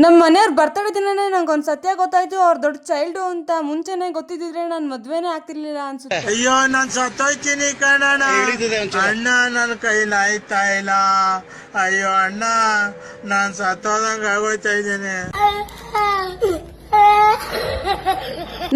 ನಮ್ಮ ಮನೆಯವ್ರ ಬರ್ತಡೇ ದಿನನೇ ನಂಗೊಂದು ಸತ್ಯ ಗೊತ್ತಾಯ್ತು. ಅವ್ರ ದೊಡ್ಡ ಚೈಲ್ಡು ಅಂತ ಮುಂಚೆನೆ ಗೊತ್ತಿದ್ರೆ ನಾನು ಮದ್ವೆನೇ ಆಗ್ತಿರ್ಲಿಲ್ಲ ಅನ್ಸುತ್ತೆ. ಅಯ್ಯೋ ನಾನ್ ಸತ್ತೋಯ್ತೀನಿ ಕಣಣ್ಣ, ಅಣ್ಣ ನನ್ನ ಕೈಲಿ ಆಯ್ತಾ ಇಲ್ಲ. ಅಯ್ಯೋ ಅಣ್ಣ ನಾನ್ ಸತ್ತೋದಂಗ ಆಗೋಯ್ತಾ ಇದ್ದೇನೆ.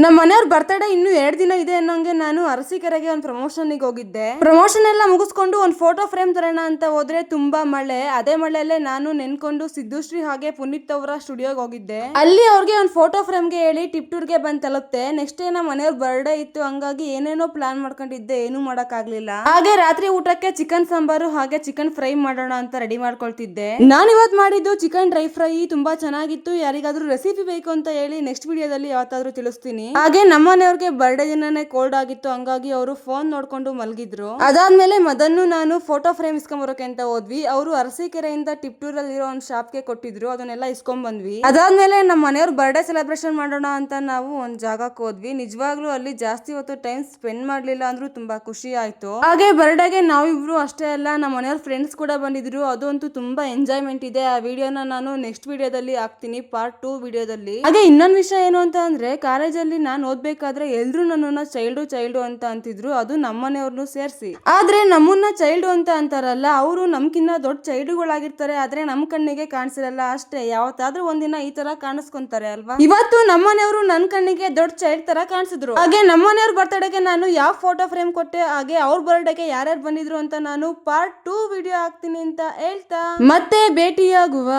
ನಮ್ಮ ಮನೆಯವ್ರ ಬರ್ತಡೇ ಇನ್ನು 2 ದಿನ ಇದೆ ಅನ್ನೋಂಗೆ ನಾನು ಅರಸೀಕೆರೆಗೆ ಒಂದು ಪ್ರಮೋಷನ್ಗೆ ಹೋಗಿದ್ದೆ. ಪ್ರಮೋಷನ್ ಎಲ್ಲ ಮುಗಿಸ್ಕೊಂಡು ಒಂದು ಫೋಟೋ ಫ್ರೇಮ್ ತರೋಣ ಅಂತ ಹೋದ್ರೆ ತುಂಬಾ ಮಳೆ. ಅದೇ ಮಳೆಯಲ್ಲೇ ನಾನು ನೆನ್ಕೊಂಡು ಸಿದ್ದುಶ್ರೀ ಹಾಗೆ ಪುನೀತ್ ಅವರ ಸ್ಟುಡಿಯೋಗೆ ಹೋಗಿದ್ದೆ. ಅಲ್ಲಿ ಅವ್ರಿಗೆ ಒಂದು ಫೋಟೋ ಫ್ರೇಮ್ಗೆ ಹೇಳಿ ಟಿಪ್ ಟೂರ್ಗೆ ಬಂದ್ ತಲುಪ್ತೆ. ನೆಕ್ಸ್ಟ್ ಡೇ ನಮ್ಮ ಮನೆಯವ್ರ ಬರ್ಡೇ ಇತ್ತು, ಹಂಗಾಗಿ ಏನೇನೋ ಪ್ಲಾನ್ ಮಾಡ್ಕೊಂಡಿದ್ದೆ, ಏನು ಮಾಡಕ್ ಆಗ್ಲಿಲ್ಲ. ಹಾಗೆ ರಾತ್ರಿ ಊಟಕ್ಕೆ ಚಿಕನ್ ಸಾಂಬಾರು ಹಾಗೆ ಚಿಕನ್ ಫ್ರೈ ಮಾಡೋಣ ಅಂತ ರೆಡಿ ಮಾಡ್ಕೊಳ್ತಿದ್ದೆ. ನಾನು ಇವತ್ತು ಮಾಡಿದ್ದು ಚಿಕನ್ ಡ್ರೈ ಫ್ರೈ ತುಂಬಾ ಚೆನ್ನಾಗಿತ್ತು. ಯಾರಿಗಾದ್ರೂ ರೆಸಿಪಿ ಬೇಕು ಅಂತ ಹೇಳಿ ನೆಕ್ಸ್ಟ್ ವಿಡಿಯೋದಲ್ಲಿ ಯಾವತ್ತಾದ್ರೂ ತಿಳಿಸ್ತೀನಿ. ಹಾಗೆ ನಮ್ಮನೆಯವ್ರಿಗೆ ಬರ್ಡೇ ದಿನನೇ ಕೋಲ್ಡ್ ಆಗಿತ್ತು, ಹಂಗಾಗಿ ಅವರು ಫೋನ್ ನೋಡ್ಕೊಂಡು ಮಲಗಿದ್ರು. ಅದಾದ್ಮೇಲೆ ಮದನ್ನು ನಾನು ಫೋಟೋ ಫ್ರೇಮ್ ಇಸ್ಕೊಂಬರೋಕೆ ಅಂತ ಹೋದ್ವಿ. ಅವರು ಅರಸೀಕೆರೆಯಿಂದ ಟಿಪ್ಟೂರ್ ಅಲ್ಲಿ ಇರೋ ಒಂದು ಶಾಪ್ಗೆ ಕೊಟ್ಟಿದ್ರು, ಅದನ್ನೆಲ್ಲ ಇಸ್ಕೊಂಡ್ ಬಂದ್ವಿ. ಅದಾದ್ಮೇಲೆ ನಮ್ಮ ಮನೆಯವ್ರ ಬರ್ಡೇ ಸೆಲೆಬ್ರೇಷನ್ ಮಾಡೋಣ ಅಂತ ನಾವು ಒಂದ್ ಜಾಗಕ್ಕೆ ಹೋದ್ವಿ. ನಿಜವಾಗ್ಲೂ ಅಲ್ಲಿ ಜಾಸ್ತಿ ಹೊತ್ತು ಟೈಮ್ ಸ್ಪೆಂಡ್ ಮಾಡ್ಲಿಲ್ಲ ಅಂದ್ರೂ ತುಂಬಾ ಖುಷಿ ಆಯ್ತು. ಹಾಗೆ ಬರ್ಡೇಗೆ ನಾವಿಬ್ರು ಅಷ್ಟೇ ಅಲ್ಲ, ನಮ್ಮ ಮನೆಯವ್ರ ಫ್ರೆಂಡ್ಸ್ ಕೂಡ ಬಂದಿದ್ರು. ಅದು ಅಂತೂ ತುಂಬಾ ಎಂಜಾಯ್ಮೆಂಟ್ ಇದೆ. ಆ ವಿಡಿಯೋನ ನಾನು ನೆಕ್ಸ್ಟ್ ವಿಡಿಯೋದಲ್ಲಿ ಹಾಕ್ತೀನಿ, ಪಾರ್ಟ್ 2 ವಿಡಿಯೋದಲ್ಲಿ. ಹಾಗೆ ಇನ್ನೊಂದು ವಿಷಯ ಏನು ಅಂತ ಅಂದ್ರೆ, ಕಾಲೇಜಲ್ಲಿ ನಾನು ಓದ್ಬೇಕಾದ್ರೆ ಎಲ್ರು ನನ್ನನ್ನ ಚೈಲ್ಡು ಅಂತ ಅಂತಿದ್ರು, ಅದು ನಮ್ಮನೆಯವ್ರನ್ನು ಸೇರಿಸಿ. ಆದ್ರೆ ನಮ್ಮನ್ನ ಚೈಲ್ಡು ಅಂತ ಅಂತಾರಲ್ಲ, ಅವರು ನಮ್ಕಿನ್ನ ದೊಡ್ಡ ಚೈಲ್ಡುಗಳಾಗಿರ್ತಾರೆ, ಆದ್ರೆ ನಮ್ ಕಣ್ಣಿಗೆ ಕಾಣಿಸಿರಲ್ಲ ಅಷ್ಟೇ. ಯಾವತ್ತಾದ್ರೂ ಒಂದಿನ ಈ ತರ ಕಾಣಿಸ್ಕೊಂತಾರೆ ಅಲ್ವಾ. ಇವತ್ತು ನಮ್ಮನೆಯವರು ನನ್ ಕಣ್ಣಿಗೆ ದೊಡ್ಡ ಚೈಲ್ಡ್ ತರ ಕಾಣಿಸಿದ್ರು. ಹಾಗೆ ನಮ್ಮನೆಯವ್ರ ಬರ್ತಡೆಗೆ ನಾನು ಯಾವ ಫೋಟೋ ಫ್ರೇಮ್ ಕೊಟ್ಟೆ, ಹಾಗೆ ಅವ್ರ ಬರ್ಡೇಗೆ ಯಾರ್ಯಾರು ಬಂದಿದ್ರು ಅಂತ ನಾನು ಪಾರ್ಟ್ 2 ವಿಡಿಯೋ ಹಾಕ್ತೀನಿ ಅಂತ ಹೇಳ್ತಾ ಮತ್ತೆ ಭೇಟಿಯಾಗುವ.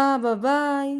ಬಾಯ್.